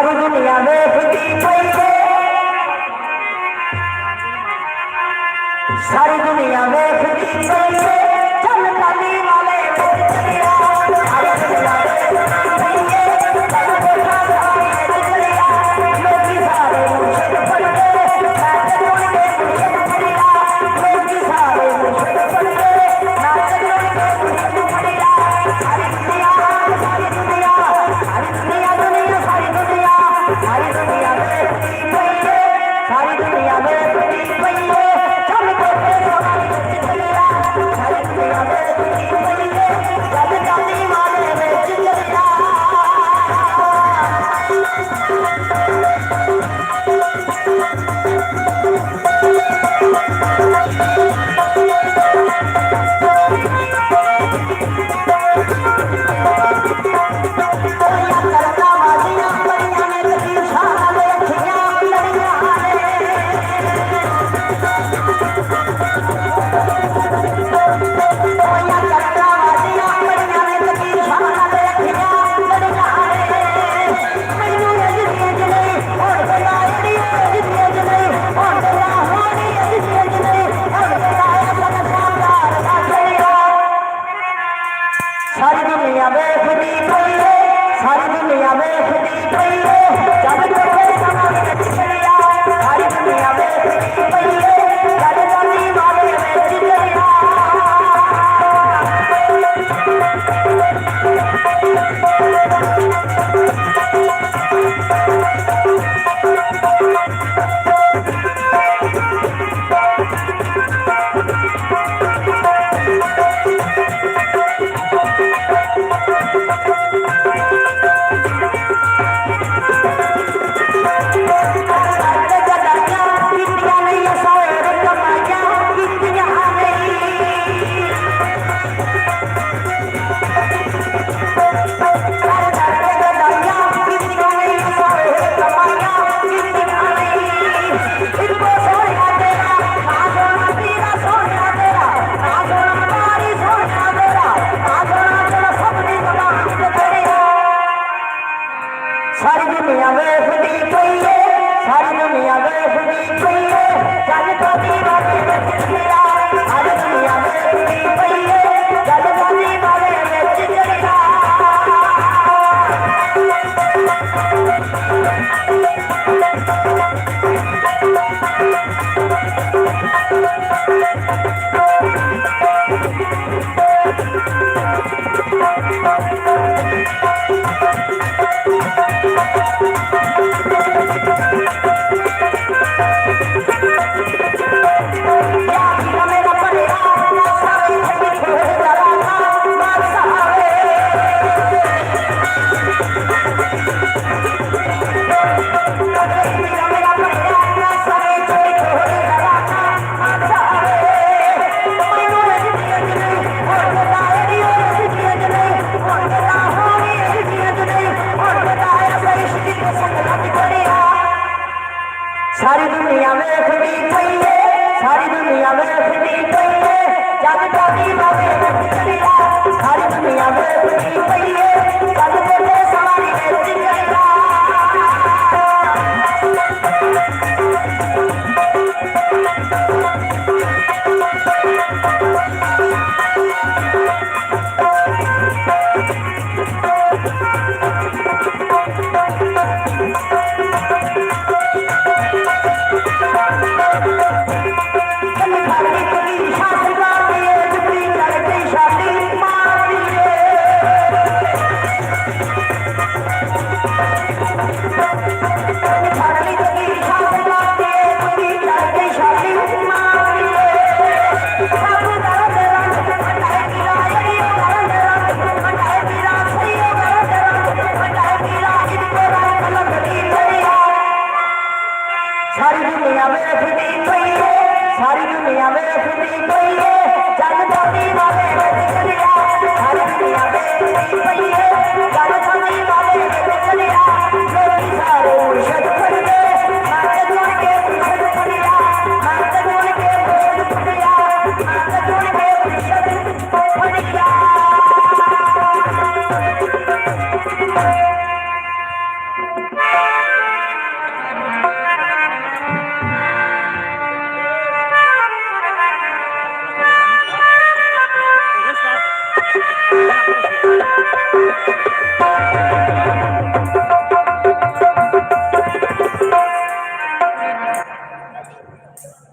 सारी दुनिया वेखदी पई है, सारी दुनिया वेखदी पई है, चल काली वाले चलिया, सारी दुनिया वेखदी पई है, चल देखा सारी चलिया, लोगी सारे मुर्शिद पड़ गए, नाच जोड़ के मुर्शिद चलिया, लोगी सारे मुर्शिद पड़ गए, नाच जोड़ के मुर्शिद चलिया, सारी दुनिया सारी दुनिया सारी दुनिया दुनिया सारी दुनिया सारी दुनिया वेखदी पई है, सारी दुनिया वेखदी पई है, चल देखा सारी चलिया, सारी दुनिया वेखदी पई है, चल काली वाले विच चलिया। सारी दुनिया वेखदी पई है, सारी दुनिया वेखदी पई है, जब देखो समाज विच चलिया, सारी दुनिया वेखदी पई है, जब काली वाले विच चलिया। सारी दुनिया वेखदी पई है, सारी दुनिया वेखदी पई है, चल काली वाले विच चलिया, सारी दुनिया वेखदी पई है, चल काली वाले विच चलिया। Yeah.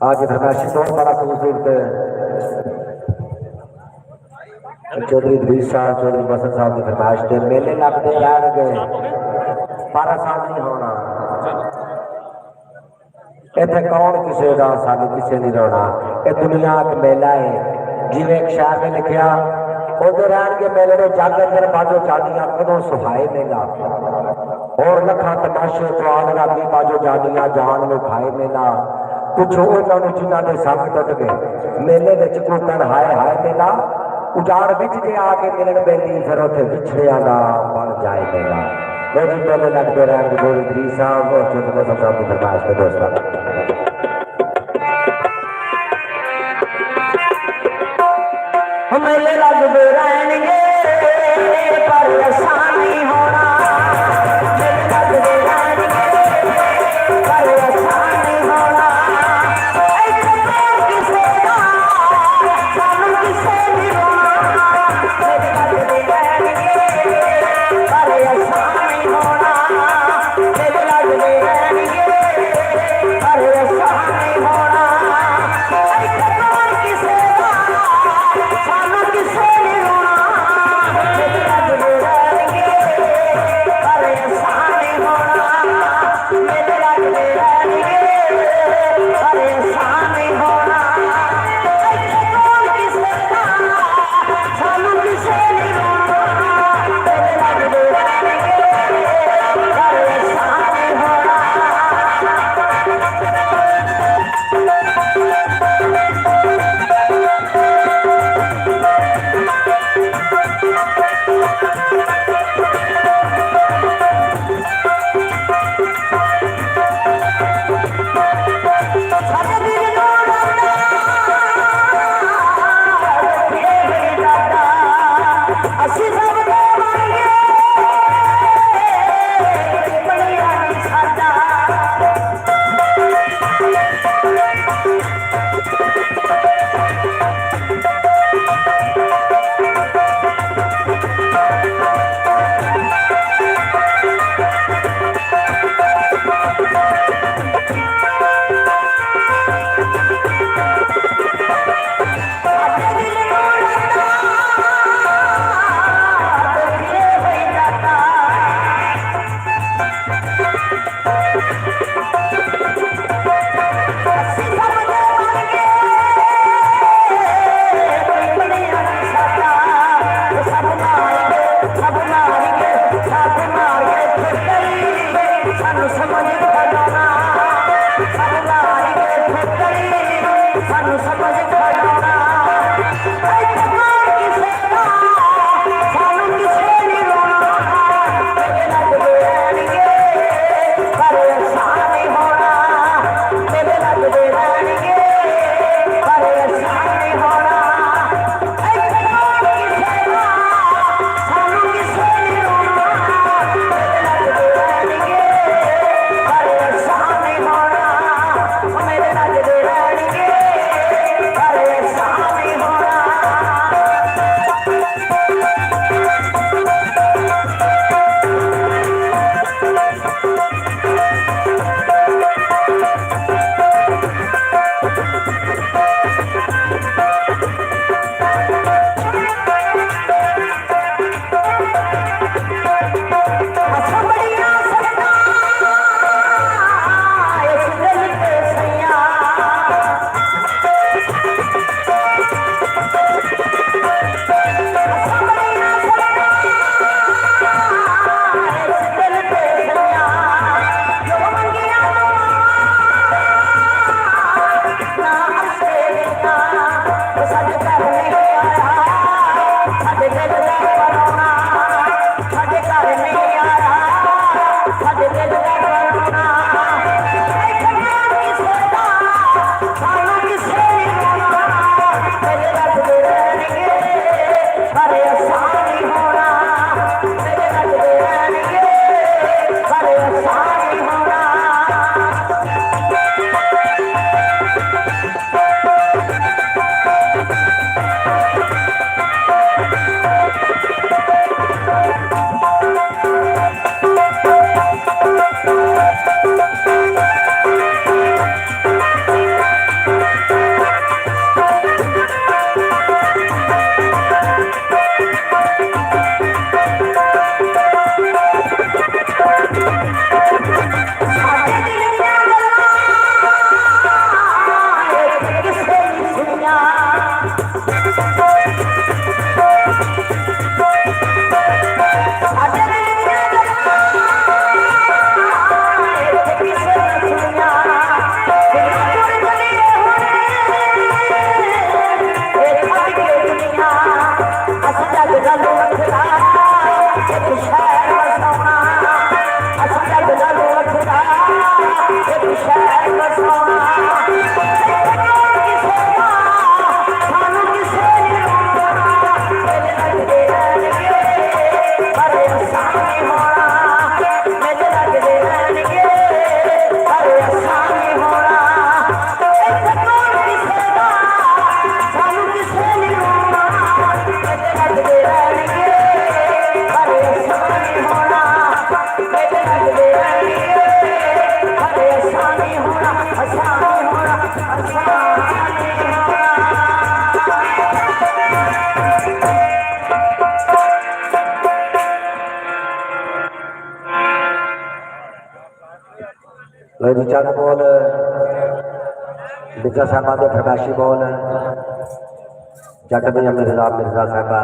आज फरमाइशी बहुत बड़ा खूबसूरत चौधरी दवीर साहब चौधरी मसन साहब की फरमाइश के मेले लगते रहने पर आसान नहीं होना इतने कौन किसी का सानू किसी नहीं रोना ये दुनिया एक मेला है जिवें एक शायर ने लिखा उधर रहन के मेले में जग अंदर बाजो चादियां कदों सुहाए मेला और लखा तमाशे जवान रागी बाजो चादियां जान में खाए मेला पुछो उन्होंने जिन्हों के संग टुट गए मेले में कूकन हाय हाय मेला उजाड़ बिच के आके मिलन बेली फिर उसे बिछड़िया का बन जाए मेला मेरे मेले लगते रहन गोरी दवीर साहब और चौधरी मसन साहब की फरमाइश में दोस्तों मेले लगते रहेंगे पर आसान नहीं होना मेले लगते रहेंगे पर आसान नहीं होना ऐसे किसे का सानू किसे नहीं रोना मेले लगते रहेंगे पर आसान नहीं होना मेले लगते रहेंगे पर आसान नहीं होना ऐसे किसे का सानू किसे नहीं रोना मेले लगते रहेंगे पर आसान नहीं होना मेले लगते रहेंगे पर आसान नहीं होना ऐसे किसे का सानू किसे नहीं रोना मेले लगते रहेंगे पर आसान नहीं होना ਸਾਡੇ ਦਿਲ ਨੂੰ ਰੰਦਾ ਰੱਖੇ ਹੋਏ ਦਾਦਾ ਅਸੀਂ ਸਭ ਦੇਵਾਂਗੇ ਬਣਿਆ ਨਹੀਂ ਸਾਡਾ ਸਾਡੇ ਦਿਲ ਨੂੰ ਰੰਦਾ ਰੱਖੇ ਹੋਏ ਦਾਦਾ ਅਸੀਂ ਸਭ ਦੇਵਾਂਗੇ ਬਣਿਆ ਨਹੀਂ ਸਾਡਾ ਸਭ ਮਾਰਗੇ ਠੱਗਰੀ ਸਾਨੂੰ ਸਮਝ ਖੜਾਉਣਾ ਸਭ ਮਾਰਗੇ ਠੱਗਰੀ ਸਾਨੂੰ ਸਮਝ ਖੜਾਉਣਾ ਇੱਥੇ ਕੌਣ ਕਿਸੇ ਦਾ ਸਾਨੂੰ ਕਿਸੇ ਨਹੀਂ ਰੋਣਾ ਮੇਲੇ ਲੱਗਦੇ ਰਹਿਣਗੇ ਪਰ ਆਸਾਨ ਨਹੀਂ ਹੋਣਾ ਮੇਲੇ ਲੱਗਦੇ ਰਹਿਣਗੇ ਪਰ ਆਸਾਨ ਨਹੀਂ ਹੋਣਾ ਇੱਥੇ ਕੌਣ ਕਿਸੇ ਦਾ ਸਾਨੂੰ ਕਿਸੇ ਨਹੀਂ ਰੋਣਾ ਮੇਲੇ ਲੱਗਦੇ ਰਹਿਣਗੇ ਪਰ नाल वखरा एक शहर बसाना किसे दा सानू किसे नी रोकना मेरे लगदे रहणगे पर असानी होना मेरे लगदे रहणगे पर असानी होना इत्थे कौन किसे दा सानू किसे नी रोकना मेरे लगदे रहणगे पर असानी होना मेरे लगदे रहणगे पर असानी होना असानी होना असानी होना लो जी चंद बोल मिर्जा साहबा के फरमाशी बोल जट मियां मिर्जा साहबा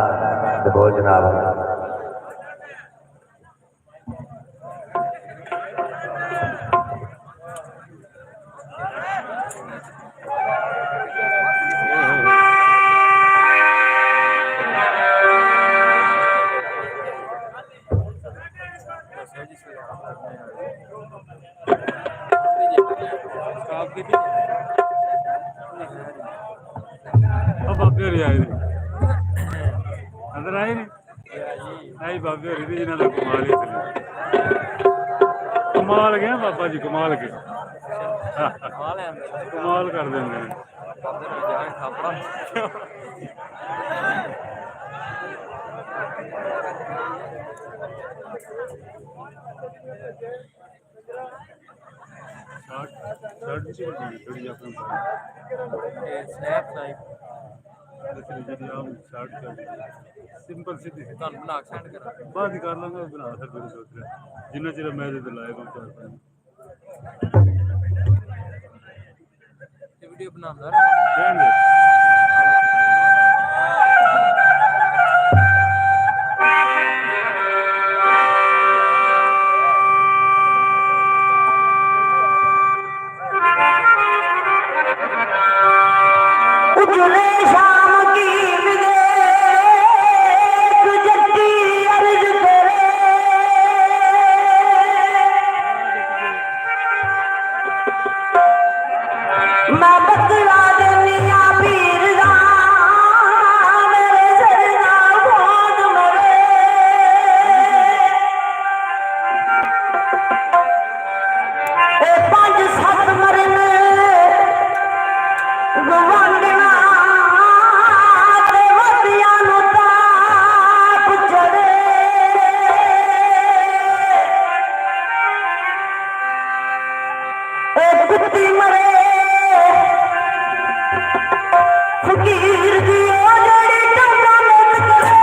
ते बोल जनाब बाबे होरी आए अंदर आए ने आई बाबे होरी दी जिन्हां दा कमाल ही चली कमाल गया बाबा जी कमाल के कमाल कर देंगे थोड़ी अपनी सिंपल सीधी बना सेंड कर बाद कर लांगा बना सर सोच रहा जिन्ना चिर मैं लाएगा वीडियो बना उजले शाम की विदेश जट्टी अर्ज करे मैं बदला देनिया पीर दा मेरे सरना भोग मरे ए 5-7 मरन गवांडना ते वदियां नूं ताप चढ़े ए कुत्ती मरे फकीर दी ओ जेड़ी टंगा मुझ करे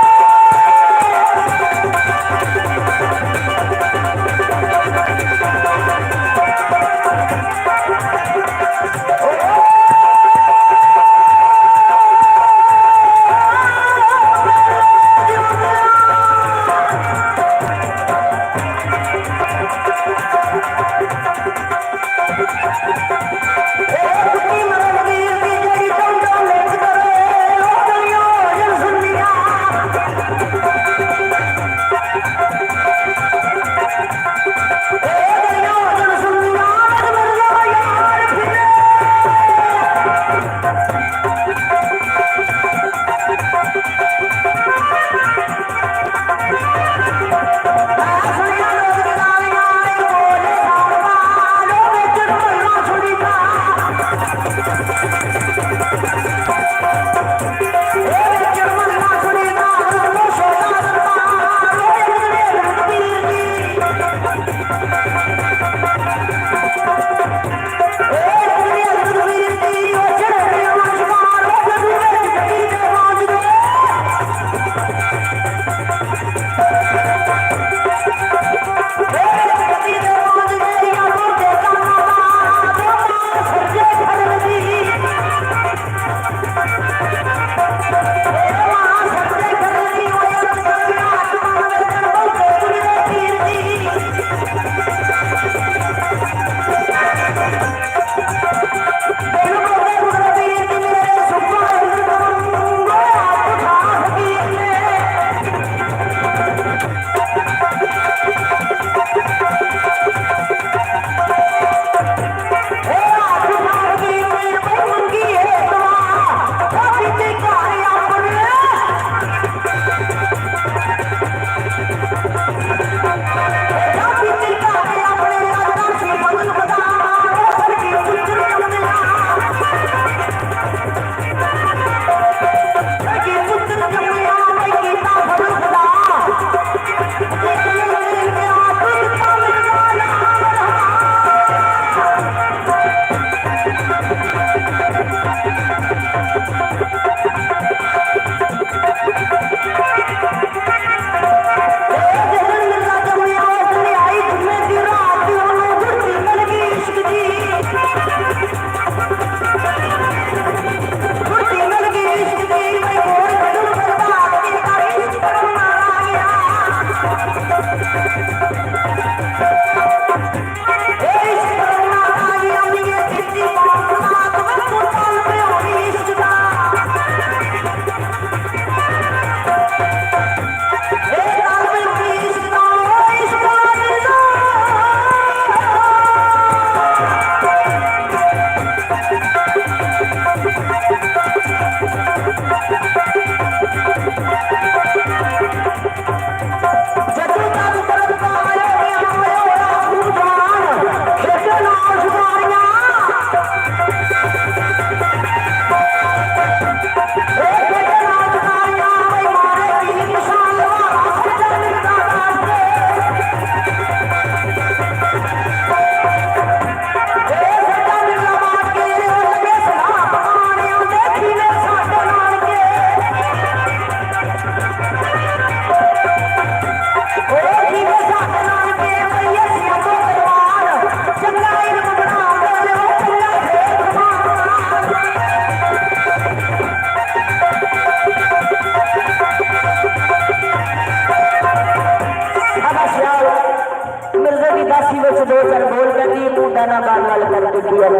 काशी विच दो चार बोल कहती मुंडा ना बाल वाल कर दिखी है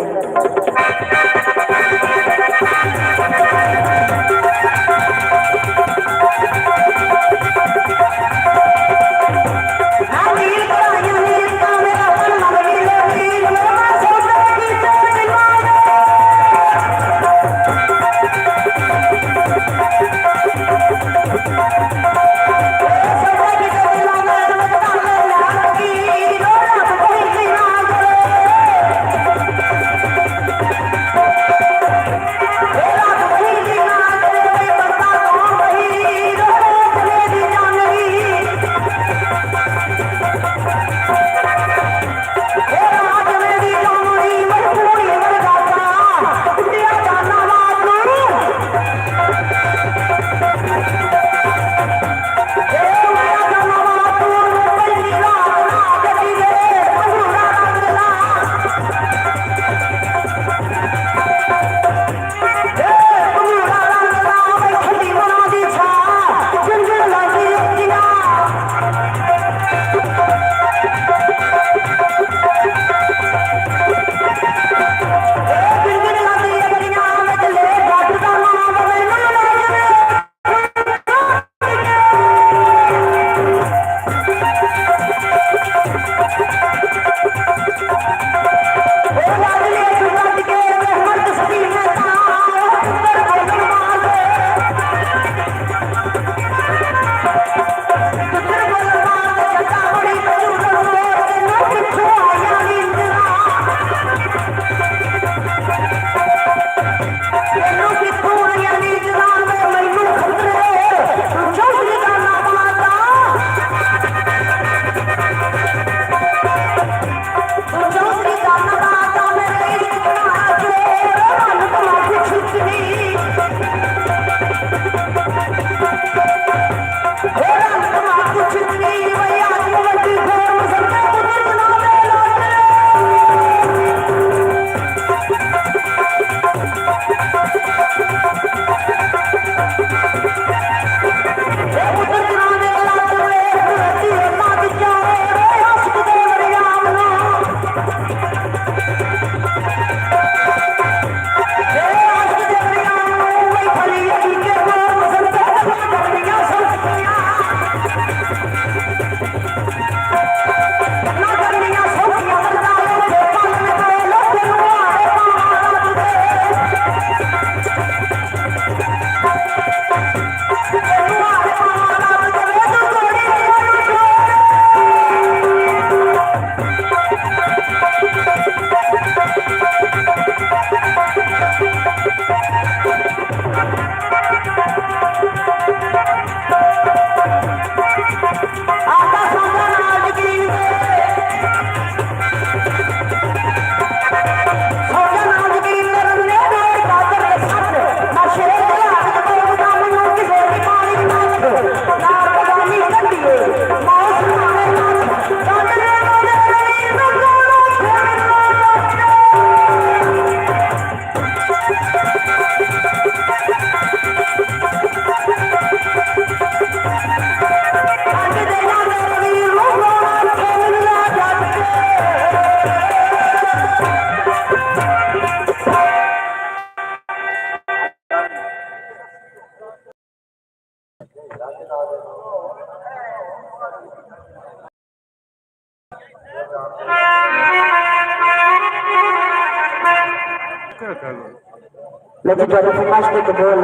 लेकिन जो फरमाइश के कबूल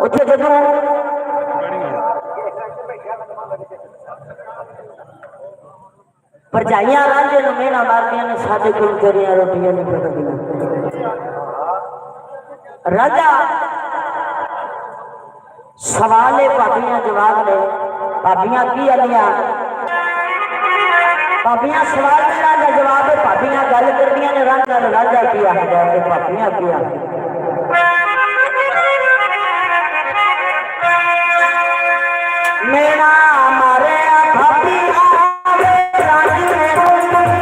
उठे जदों परजाइयां रांझे नूं मेहना मारदियां ने साडे कोल तेरियां रोटियां नहीं पकदियां राजा सवाल है भाभियां जवाब ने भाभियां की आलियां भाभियां सवाल का जवाब है भाभियां गल करदियां ने राजा राजा की आखदा है भाभियां की आखदा मेरा मारे भाभी आवे राज में पानी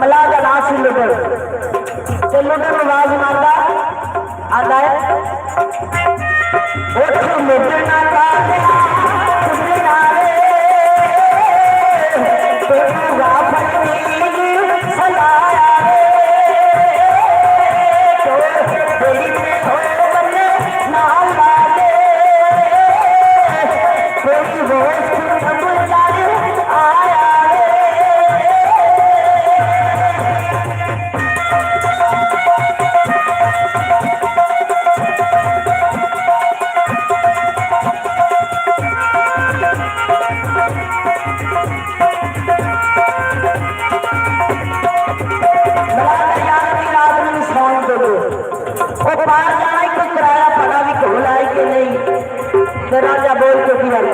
मला का नाम सी लुटर ते लुटर आवाज मारता आता है उठ मुझना का सुनना रे तेरा फटी सलाया रे तो तेरी में हो बने नाल वाले कोई वो समझ आया राजा बोल के की बात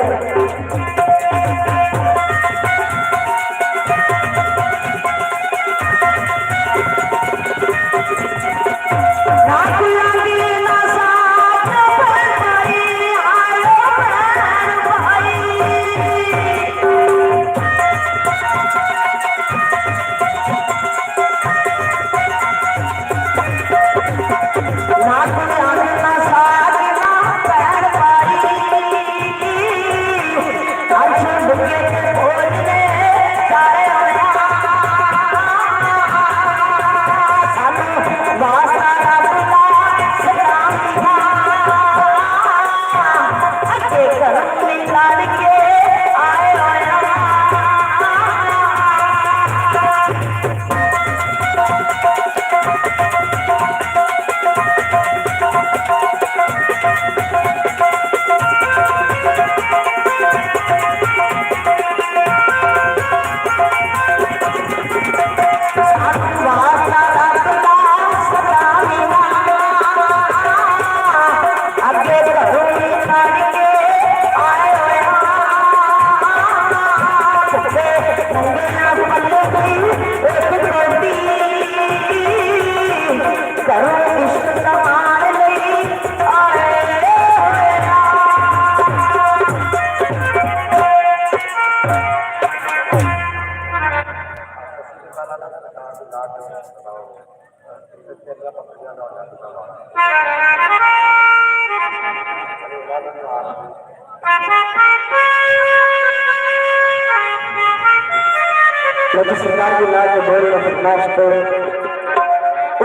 सरकार की लाज बोल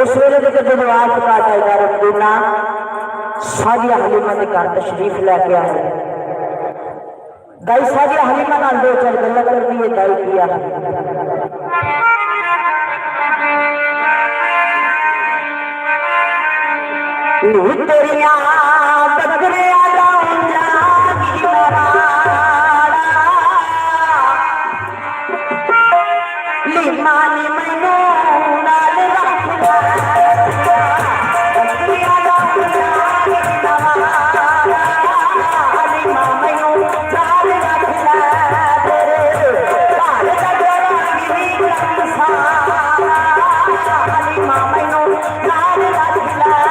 उस वेले जब आवाज का जाएगा रखना साजिया हलीमा के घर तशरीफ लैके आए दाई साजिया हलीमा नाल दो चार गल्लां कर दी दाई किया तेरिया बकरे मानी मैनू नाल रखना हलीमा मैनू नाल रखना हलीमा मैनू नाल रखना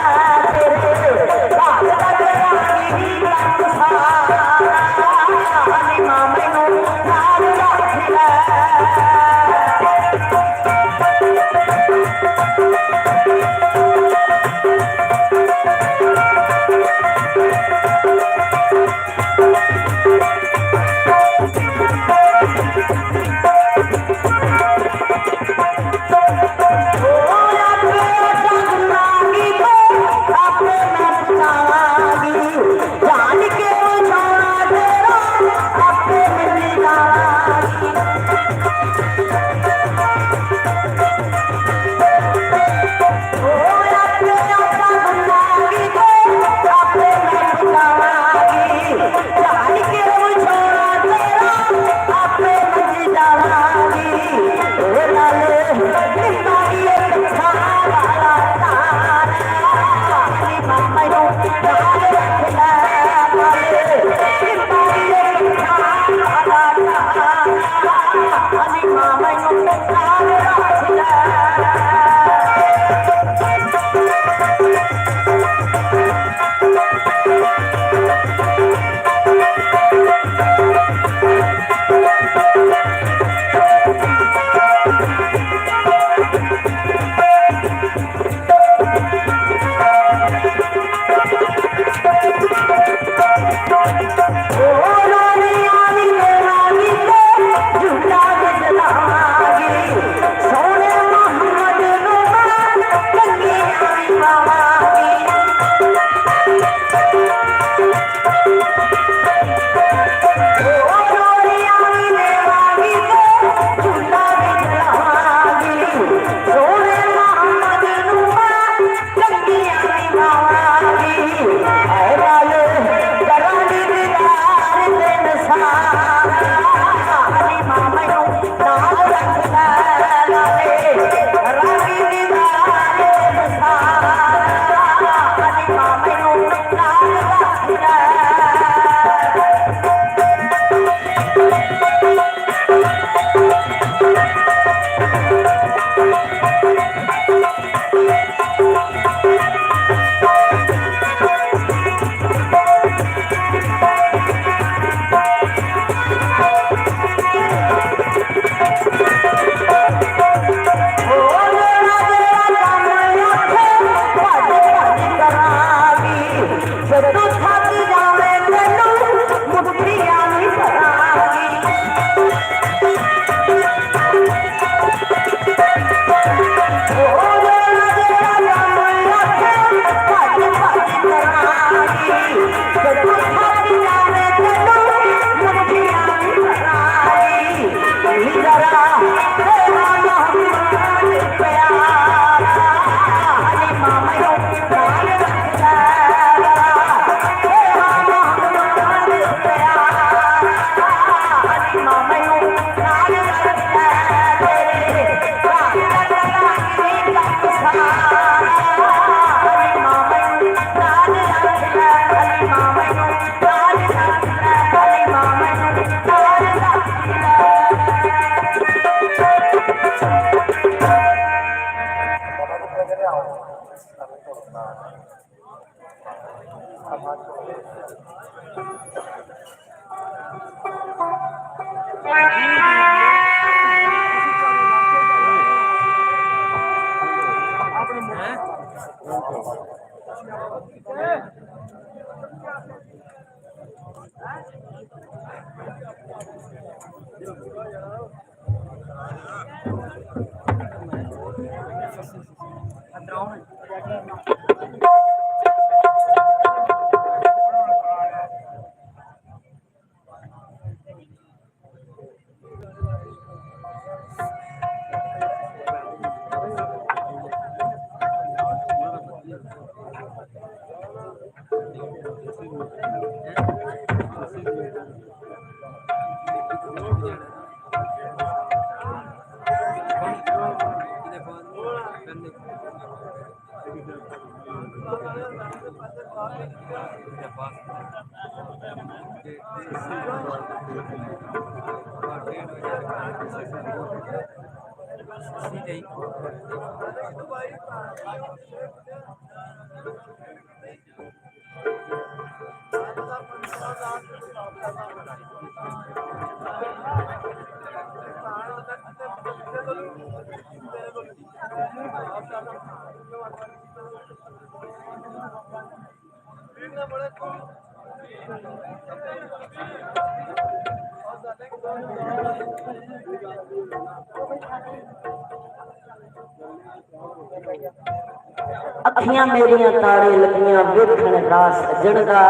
अखियां मेरिया तारे लगियां वेखण रास सजण दा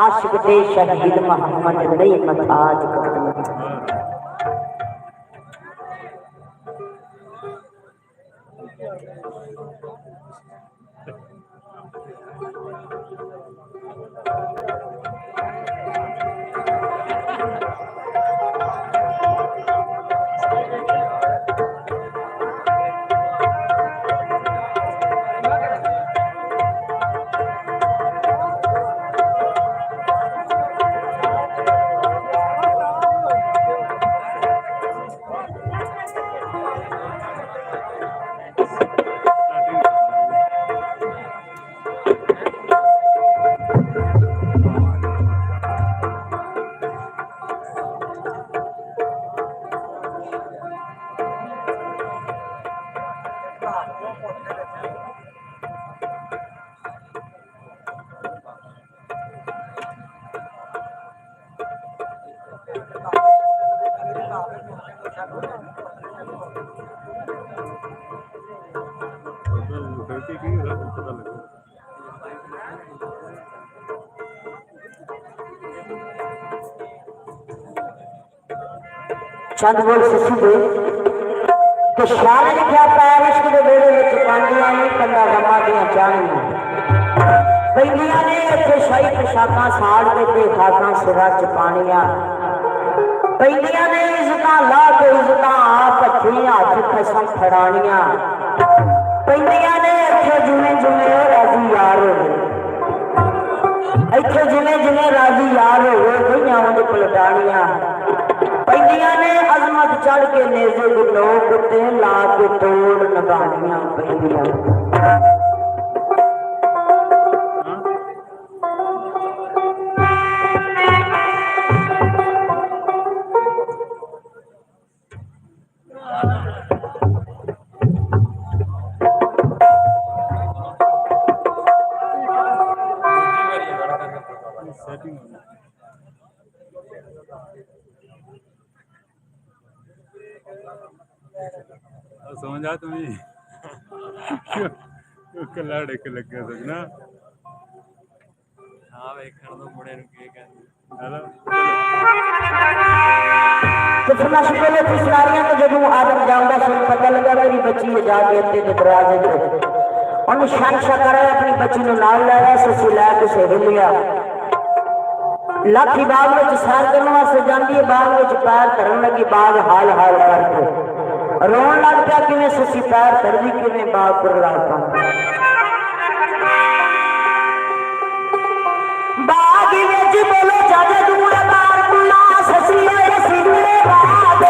आशिक दे शहीद मोहम्मद नहीं मताज कदम चंद बोल ससी कि शान लिखा पैर इश्क के बेड़े में पांडिया ने कंधा गमा दिया चाणियां पैंदियां ने इत्थे शाही पोशाकां साड़ के ते खाकां सिरां च पाणियां पैंदियां ने इज्जतां ला के इज्जतां आप हत्थी हत्थ खसम फड़ाणियां पैंदियां ने इत्थे जिवें जिवें राजी यार होवे इत्थे जिवें जिवें राजी यार होवे गईयां उंज पलटाणियां पैंदियां ने अजमत चढ़ के नेज़े दे लोग ते ला के तोड़ नभानियां पैंदियां समझ आ तुम्हें कला डेक लगे सकना हाँ वेखण तो मुंडे नूं की कहंदे हेलो तो फरमाश पहले खुशनारियां तो जदों आदम जाऊंगा सुन पता लगा मेरी बच्ची है जाके अत्ते दे दरवाजे ते उन्हें शान शकरा अपनी बच्ची नूं नाल लाया ससी लै के सेड़ लिया लाठी बाग में सैर करने वास्ते जाती है बाग में पैर धरन लगी बाग हाल हाल करके रोन लग गया कि ससी पैर धरदी कि बाग पर लाता बाग में बोलो जाजे दूर बार बुला ससी सीने बाग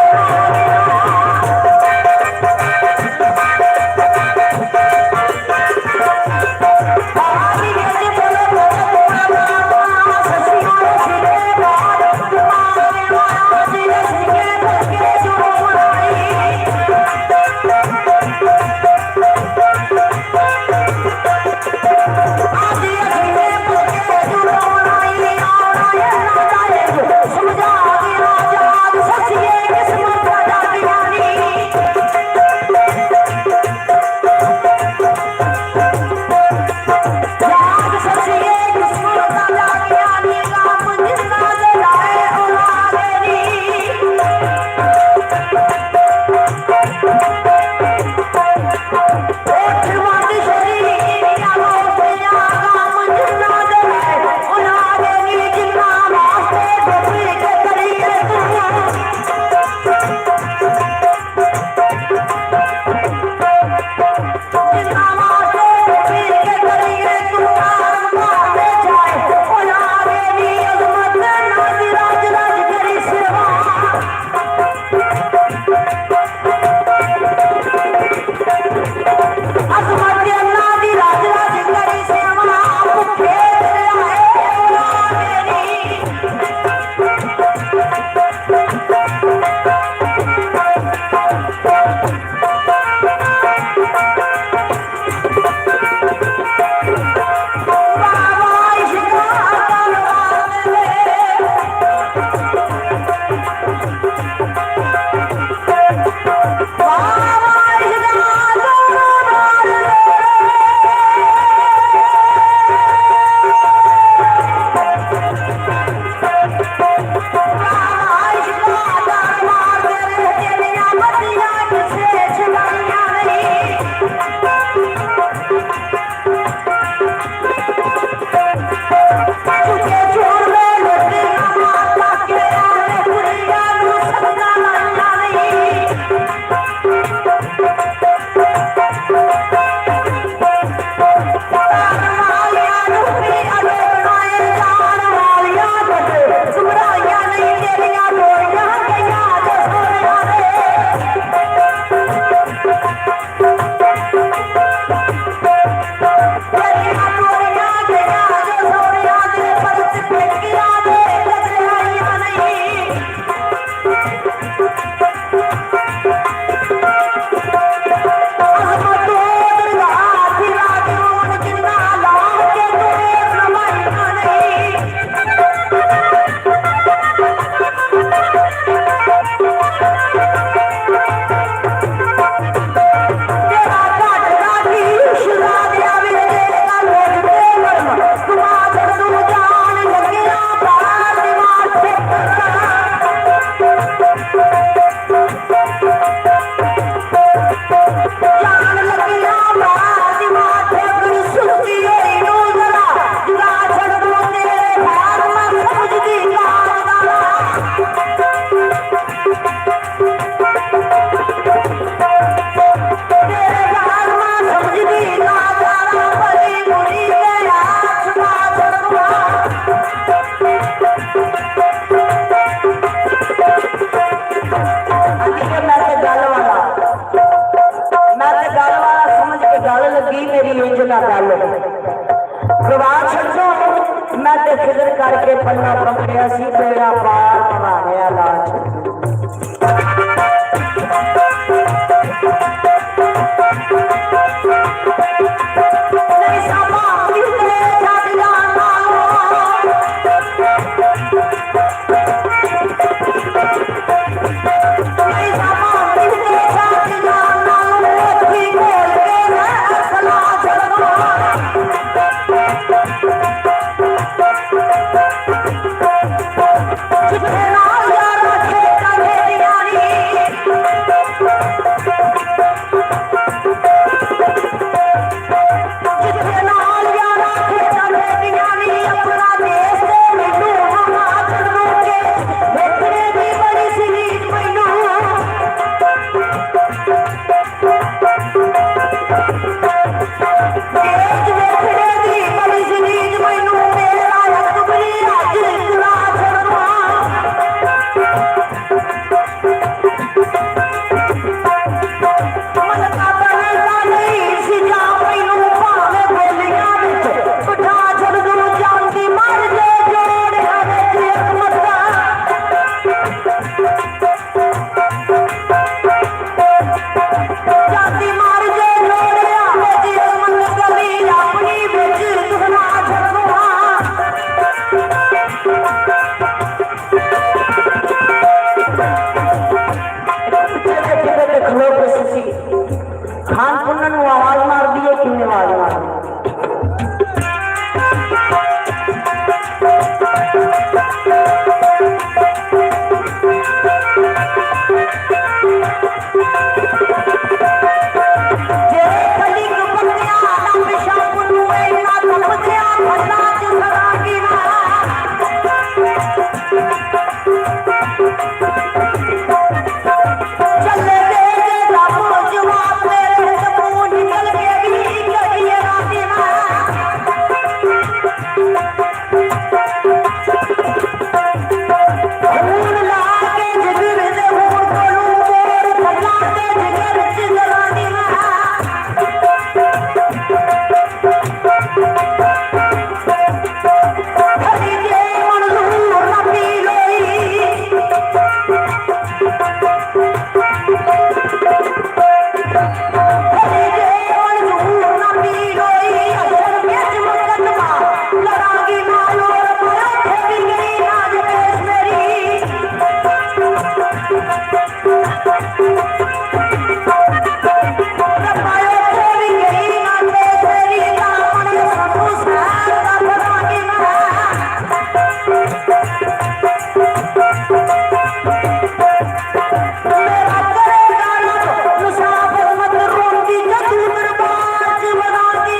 नजर करके पन्ना पकड़िया सी तेरा पार बनाया लाज नहीं सामा किसने छाड़ जाना नहीं सामा किसने छाड़ जाना अच्छी बोल के मैं असला चलना जितने नाल यार रखे कहे दियानी जितने नाल यार रखे कहे दियानी अपना देश दे मैनू महाजन के देखने दी बड़ी सीरीज मैनू देश देखने दी बड़ी सीरीज मैनू मेरा अकबरी अज इतना छड़वा मन का बनता नहीं सिजा मैनू भावे बोलियां विच बिठा छड़ दूं जानदी मर जे जोड़ियां विच एक मत्ता जानदी मर जे जोड़ियां विच एक मत्ता गली अपनी विच दुखना छड़वा खलो पे सी खान पुन्नन आवाज मार दी है किन्ने आवाज मार दी जे कलिंग बंदिया लब शब नू इना तलवदिया भला च सरागी चले गए रब जवाब मेरे जबू निकल के भी कहिए राती खून ला के जिगर दे होठ कोलू मोर खला के जिगर च जलानी खड़ी जे मंजूर न पी लोई मेरा करेगा लब मुसाफिर मत रोकी जदू दरबार च बनागी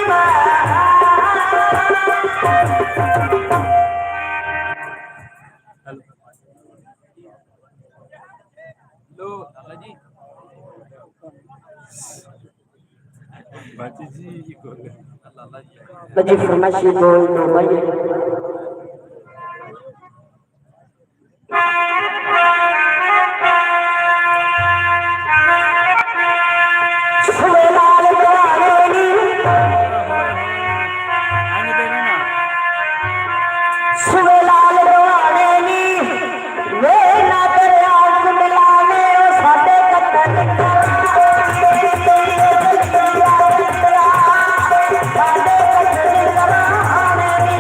लो लाला जी बाजी जी को लाला जी लजी फरमाइशी बोल दो भाई सुबह लाल दवाने नी आने दे ना सुबह लाल दवाने नी वे ना तेरे आंख मिलाने ओ साडे कत्तल साडे कत्तल कराने नी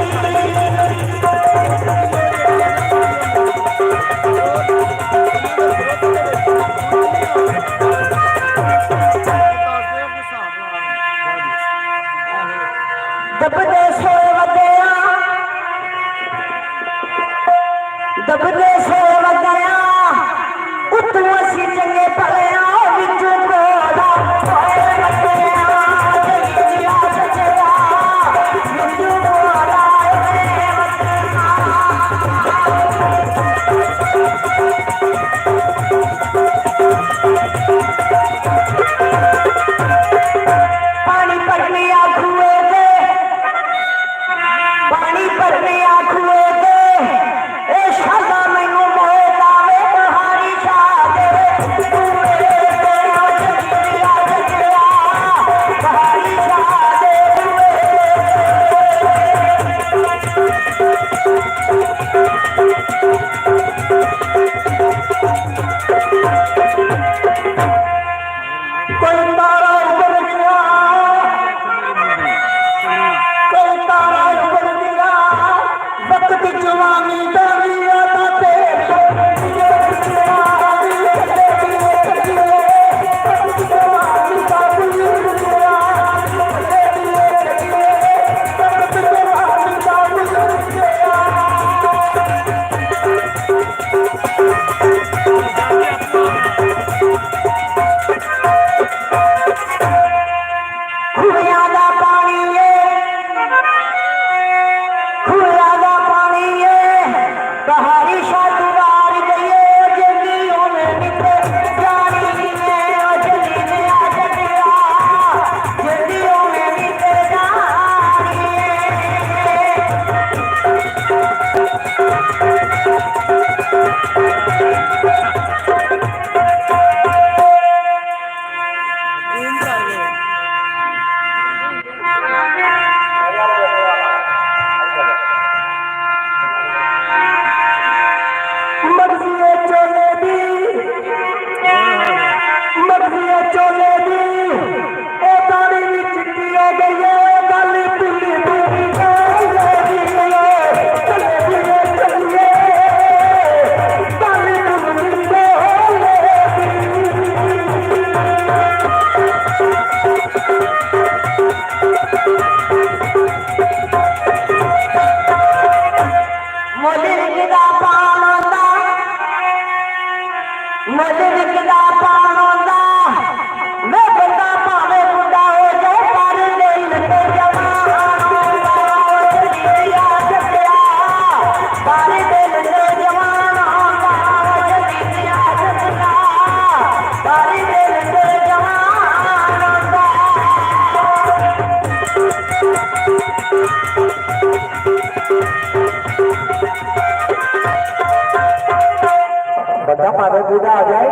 बंदा भावे बूढ़ा आ जाए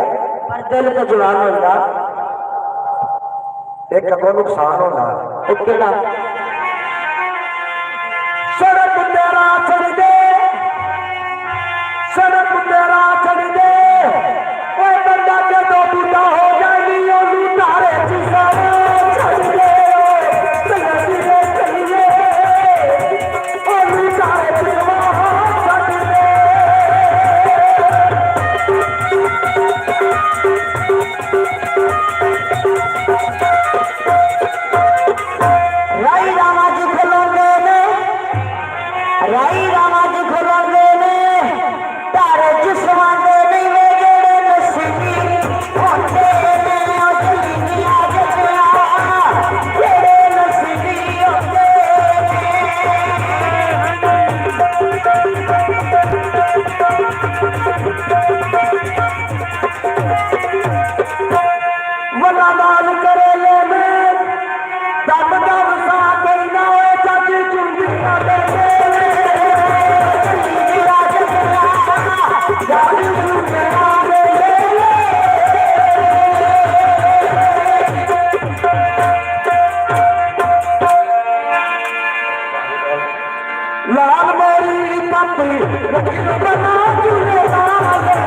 पर दिल तो जवान होता। एक अगो नुकसान होता एक केड़ा सड़क तेरा चढ़ दे सड़क तेरा चढ़ दे वो बंदा के तो बूढ़ा हो जाएगी ओनू तारे जिसारे चढ़ दे चलिए चलिए ओनू तारे जिसारे चढ़ दे। राई रामा जी खलोंगे ने राई रामा जी खलोंगे ने तारे जिस्मां दे नहीं वे जेड़े नसीबी होंदे ने ओ जलीनिया जलिया जेड़े नसीबी होंदे वला माल करे ले में दम दम सा कोई ना होए जग चुंबिया दे जलीनिया जलिया जग चुंबिया दे लाल मोरी कपड़ी रखी बना झूले लाल मोरी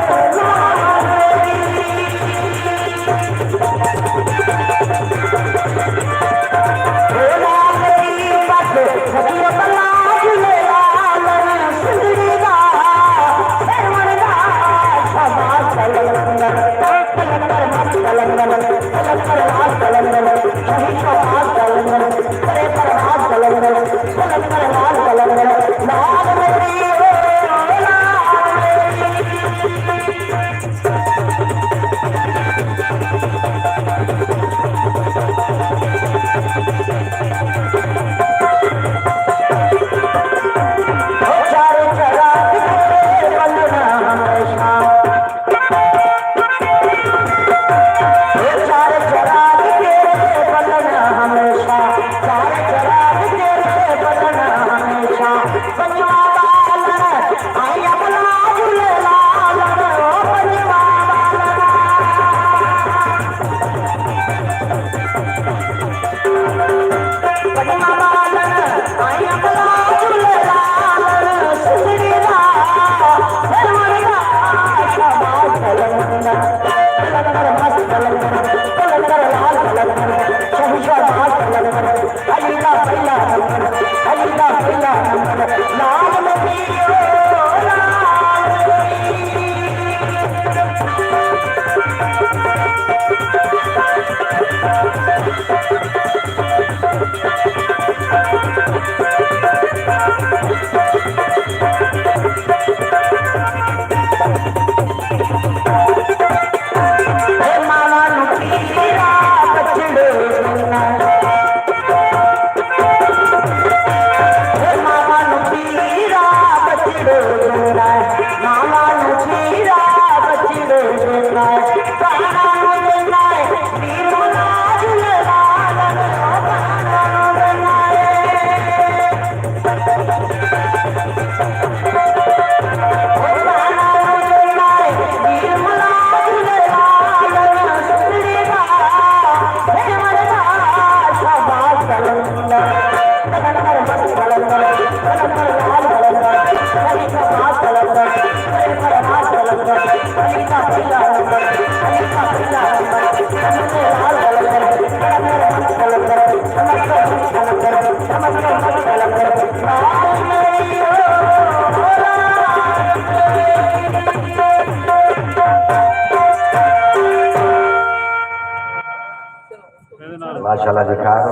माशाल्लाह जी खैर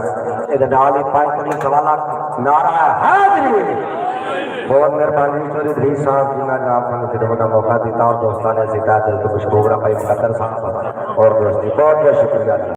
इहदे नाल ही 5.1 लाख नारा हाज़री बहुत मेहरबानी चौधरी धीर साहब जिन्होंने आप संग खिदमत का मौका दिया और दोस्तों ने सिखा दिल तो मशहूर भाई मुकद्दर साहब और दोस्ती बहुत बहुत शुक्रिया।